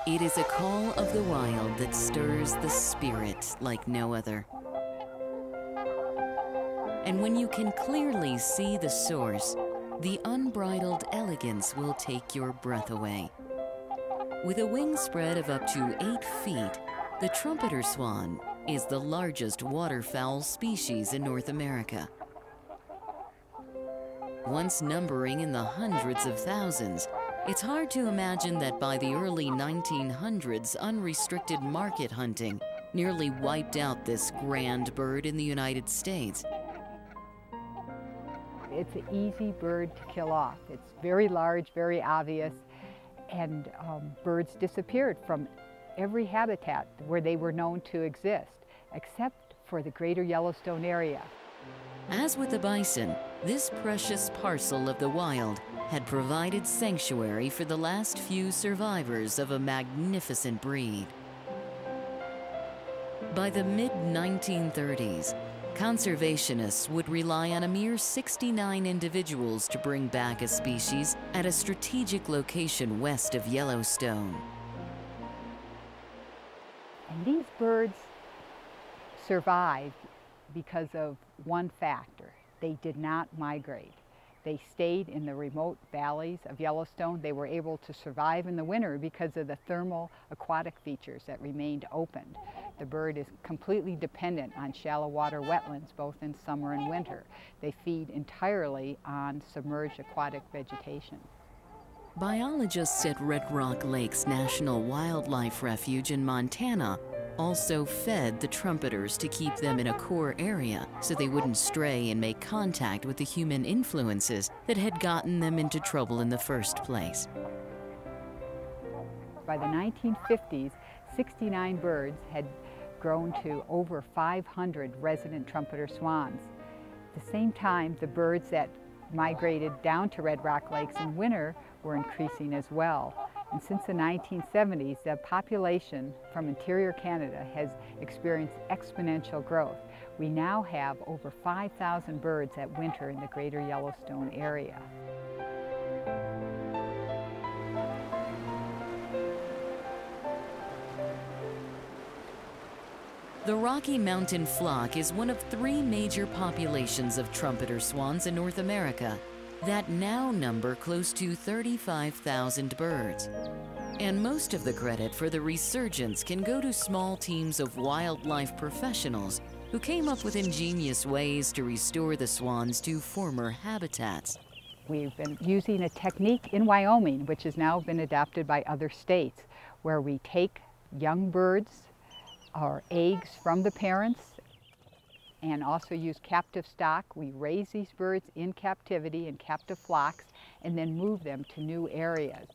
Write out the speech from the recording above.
It is a call of the wild that stirs the spirit like no other. And when you can clearly see the source, the unbridled elegance will take your breath away. With a wingspread of up to 8 feet, the trumpeter swan is the largest waterfowl species in North America. Once numbering in the hundreds of thousands, it's hard to imagine that by the early 1900s, unrestricted market hunting nearly wiped out this grand bird in the United States. It's an easy bird to kill off. It's very large, very obvious, and birds disappeared from every habitat where they were known to exist, except for the Greater Yellowstone Area. As with the bison, this precious parcel of the wild had provided sanctuary for the last few survivors of a magnificent breed. By the mid-1930s, conservationists would rely on a mere 69 individuals to bring back a species at a strategic location west of Yellowstone. And these birds survived because of one factor. They did not migrate. They stayed in the remote valleys of Yellowstone. They were able to survive in the winter because of the thermal aquatic features that remained open. The bird is completely dependent on shallow water wetlands, both in summer and winter. They feed entirely on submerged aquatic vegetation. Biologists at Red Rock Lakes National Wildlife Refuge in Montana also fed the trumpeters to keep them in a core area so they wouldn't stray and make contact with the human influences that had gotten them into trouble in the first place. By the 1950s, 69 birds had grown to over 500 resident trumpeter swans. At the same time, the birds that migrated down to Red Rock Lakes in winter were increasing as well. And since the 1970s, the population from interior Canada has experienced exponential growth. We now have over 5,000 birds that winter in the Greater Yellowstone Area. The Rocky Mountain flock is one of 3 major populations of trumpeter swans in North America that now number close to 35,000 birds. And most of the credit for the resurgence can go to small teams of wildlife professionals who came up with ingenious ways to restore the swans to former habitats. We've been using a technique in Wyoming, which has now been adopted by other states, where we take young birds or eggs from the parents and also use captive stock. We raise these birds in captivity in captive flocks and then move them to new areas.